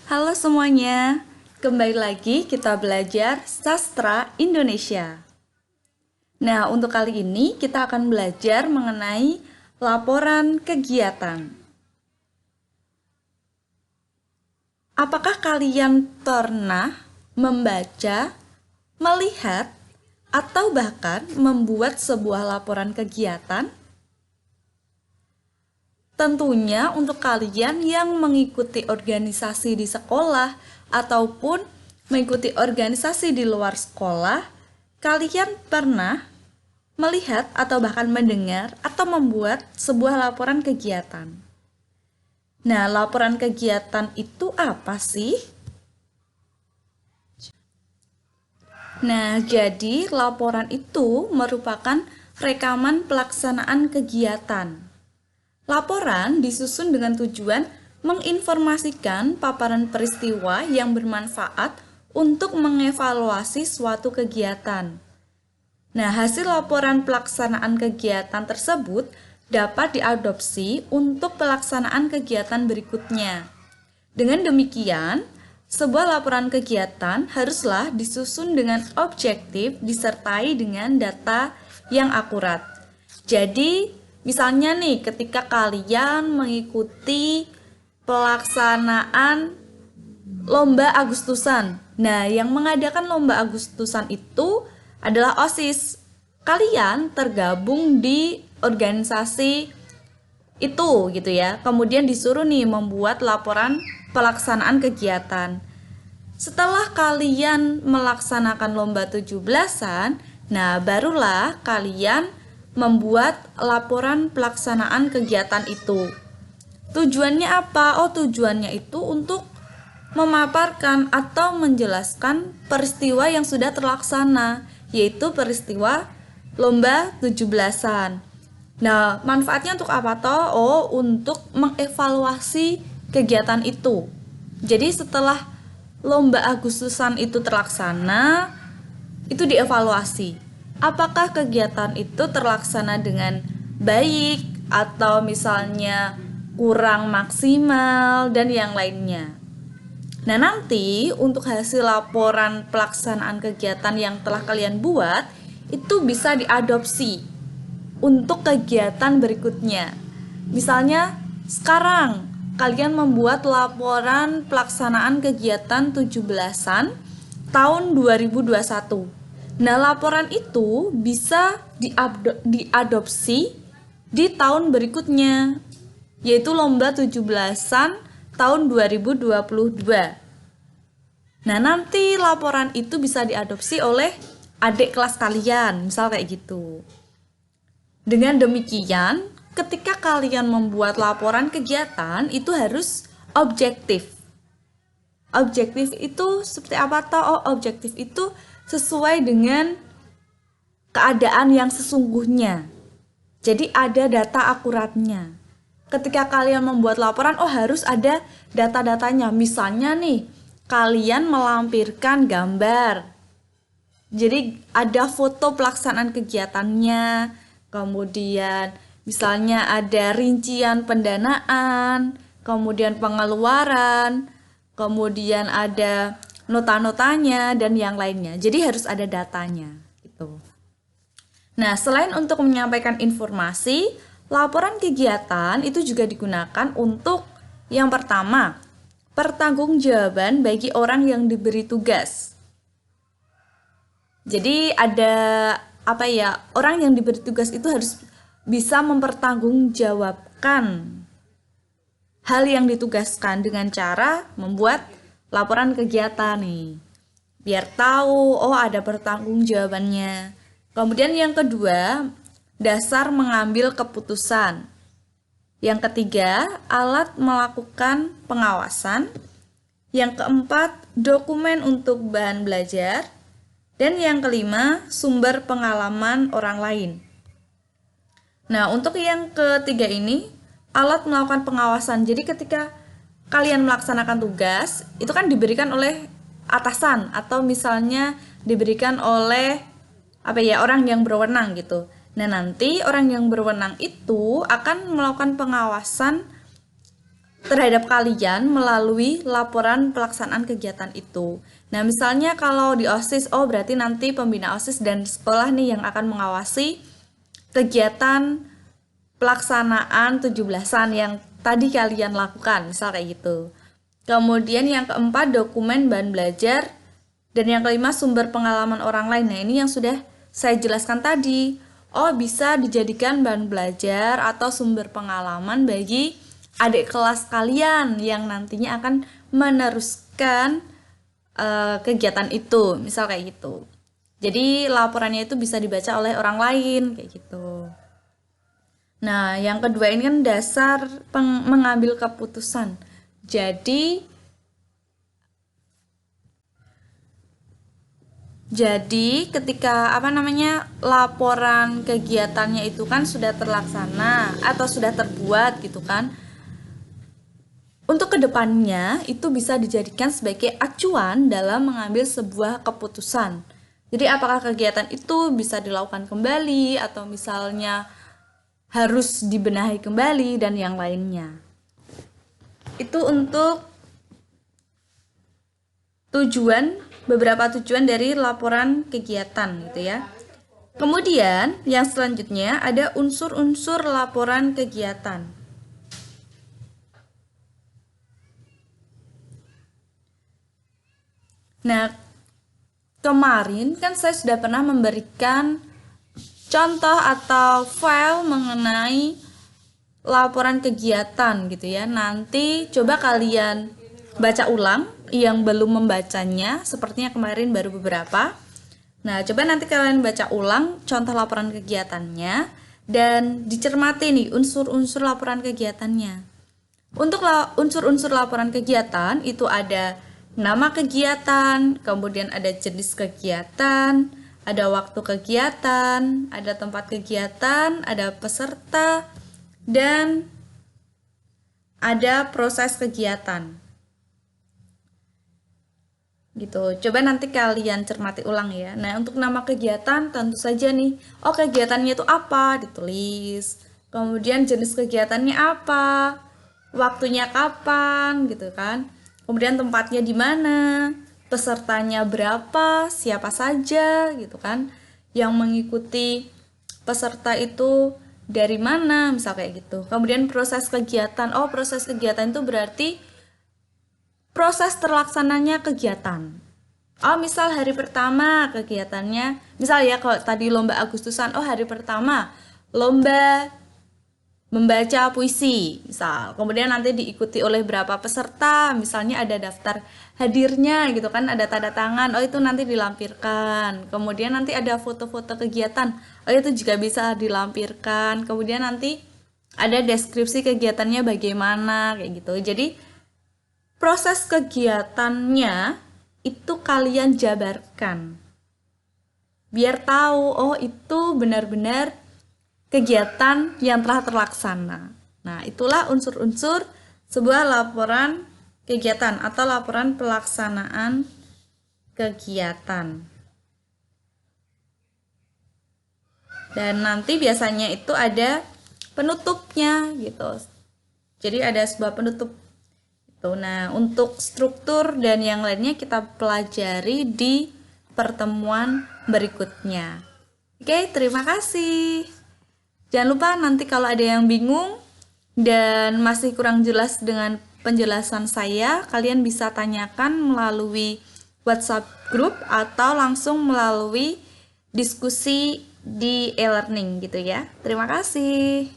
Halo semuanya, kembali lagi kita belajar sastra Indonesia. Nah, untuk kali ini kita akan belajar mengenai laporan kegiatan. Apakah kalian pernah membaca, melihat, atau bahkan membuat sebuah laporan kegiatan? Tentunya untuk kalian yang mengikuti organisasi di sekolah ataupun mengikuti organisasi di luar sekolah, kalian pernah melihat atau bahkan mendengar atau membuat sebuah laporan kegiatan. Nah, laporan kegiatan itu apa sih? Nah, jadi laporan itu merupakan rekaman pelaksanaan kegiatan. Laporan disusun dengan tujuan menginformasikan paparan peristiwa yang bermanfaat untuk mengevaluasi suatu kegiatan. Nah, hasil laporan pelaksanaan kegiatan tersebut dapat diadopsi untuk pelaksanaan kegiatan berikutnya. Dengan demikian, sebuah laporan kegiatan haruslah disusun dengan objektif disertai dengan data yang akurat. Jadi, misalnya nih, ketika kalian mengikuti pelaksanaan lomba Agustusan. Nah, yang mengadakan lomba Agustusan itu adalah OSIS. Kalian tergabung di organisasi itu gitu ya. Kemudian disuruh nih membuat laporan pelaksanaan kegiatan. Setelah kalian melaksanakan lomba 17-an, nah barulah kalian membuat laporan pelaksanaan kegiatan itu. Tujuannya apa? Tujuannya itu untuk memaparkan atau menjelaskan peristiwa yang sudah terlaksana, yaitu peristiwa lomba 17-an. Nah, manfaatnya untuk apa toh? Untuk mengevaluasi kegiatan itu. Jadi setelah lomba Agustusan itu terlaksana, itu dievaluasi. Apakah kegiatan itu terlaksana dengan baik atau misalnya kurang maksimal dan yang lainnya. Nah, nanti untuk hasil laporan pelaksanaan kegiatan yang telah kalian buat itu bisa diadopsi untuk kegiatan berikutnya. Misalnya sekarang kalian membuat laporan pelaksanaan kegiatan 17-an tahun 2021. Nah, laporan itu bisa diadopsi di tahun berikutnya, yaitu lomba 17-an tahun 2022. Nah, nanti laporan itu bisa diadopsi oleh adik kelas kalian, misal kayak gitu. Dengan demikian, ketika kalian membuat laporan kegiatan, itu harus objektif. Objektif itu seperti apa toh? Objektif itu sesuai dengan keadaan yang sesungguhnya. Jadi ada data akuratnya. Ketika kalian membuat laporan, harus ada data-datanya. Misalnya nih, kalian melampirkan gambar. Jadi ada foto pelaksanaan kegiatannya, kemudian misalnya ada rincian pendanaan, kemudian pengeluaran, kemudian ada nota-notanya dan yang lainnya. Jadi harus ada datanya gitu. Nah, selain untuk menyampaikan informasi, laporan kegiatan itu juga digunakan untuk yang pertama, pertanggungjawaban bagi orang yang diberi tugas. Jadi ada orang yang diberi tugas itu harus bisa mempertanggungjawabkan hal yang ditugaskan dengan cara membuat laporan kegiatan nih, biar tahu ada pertanggungjawabannya. Kemudian yang kedua, dasar mengambil keputusan. Yang ketiga, alat melakukan pengawasan. Yang keempat, dokumen untuk bahan belajar. Dan yang kelima, sumber pengalaman orang lain. Nah, untuk yang ketiga ini, alat melakukan pengawasan. Jadi ketika kalian melaksanakan tugas, itu kan diberikan oleh atasan atau misalnya diberikan oleh orang yang berwenang gitu. Nah, nanti orang yang berwenang itu akan melakukan pengawasan terhadap kalian melalui laporan pelaksanaan kegiatan itu. Nah, misalnya kalau di OSIS, oh berarti nanti pembina OSIS dan sekolah nih yang akan mengawasi kegiatan pelaksanaan 17-an yang tadi kalian lakukan, misal kayak gitu. Kemudian yang keempat, dokumen bahan belajar. Dan yang kelima, sumber pengalaman orang lain. Nah, ini yang sudah saya jelaskan tadi. Oh, bisa dijadikan bahan belajar atau sumber pengalaman bagi adik kelas kalian yang nantinya akan meneruskan kegiatan itu, misal kayak gitu. Jadi laporannya itu bisa dibaca oleh orang lain kayak gitu. Nah, yang kedua ini kan dasar mengambil keputusan. Jadi ketika laporan kegiatannya itu kan sudah terlaksana atau sudah terbuat gitu kan. Untuk kedepannya itu bisa dijadikan sebagai acuan dalam mengambil sebuah keputusan. Jadi apakah kegiatan itu bisa dilakukan kembali atau misalnya harus dibenahi kembali dan yang lainnya. Itu untuk beberapa tujuan dari laporan kegiatan gitu ya. Kemudian yang selanjutnya ada unsur-unsur laporan kegiatan. Nah, kemarin kan saya sudah pernah memberikan contoh atau file mengenai laporan kegiatan gitu ya. Nanti coba kalian baca ulang yang belum membacanya, sepertinya kemarin baru beberapa. Nah, coba nanti kalian baca ulang contoh laporan kegiatannya dan dicermati nih unsur-unsur laporan kegiatannya. Untuk unsur-unsur laporan kegiatan itu ada nama kegiatan, kemudian ada jenis kegiatan, ada waktu kegiatan, ada tempat kegiatan, ada peserta, dan ada proses kegiatan. Gitu. Coba nanti kalian cermati ulang ya. Nah, untuk nama kegiatan tentu saja nih, oh kegiatannya itu apa? Ditulis. Kemudian jenis kegiatannya apa? Waktunya kapan gitu kan? Kemudian tempatnya di mana? Pesertanya berapa, siapa saja gitu kan, yang mengikuti peserta itu dari mana, misal kayak gitu. Kemudian proses kegiatan, oh proses kegiatan itu berarti proses terlaksananya kegiatan. Oh misal hari pertama kegiatannya, misal ya kalau tadi lomba Agustusan, oh hari pertama lomba membaca puisi misal, kemudian nanti diikuti oleh berapa peserta, misalnya ada daftar hadirnya gitu kan, ada tanda tangan, oh itu nanti dilampirkan. Kemudian nanti ada foto-foto kegiatan, oh itu juga bisa dilampirkan. Kemudian nanti ada deskripsi kegiatannya bagaimana kayak gitu. Jadi proses kegiatannya itu kalian jabarkan biar tahu, oh itu benar-benar kegiatan yang telah terlaksana. Nah, itulah unsur-unsur sebuah laporan kegiatan atau laporan pelaksanaan kegiatan. Dan nanti biasanya itu ada penutupnya gitu. Jadi ada sebuah penutup. Gitu. Nah, untuk struktur dan yang lainnya kita pelajari di pertemuan berikutnya. Oke, terima kasih. Jangan lupa nanti kalau ada yang bingung dan masih kurang jelas dengan penjelasan saya, kalian bisa tanyakan melalui WhatsApp group atau langsung melalui diskusi di e-learning gitu ya. Terima kasih.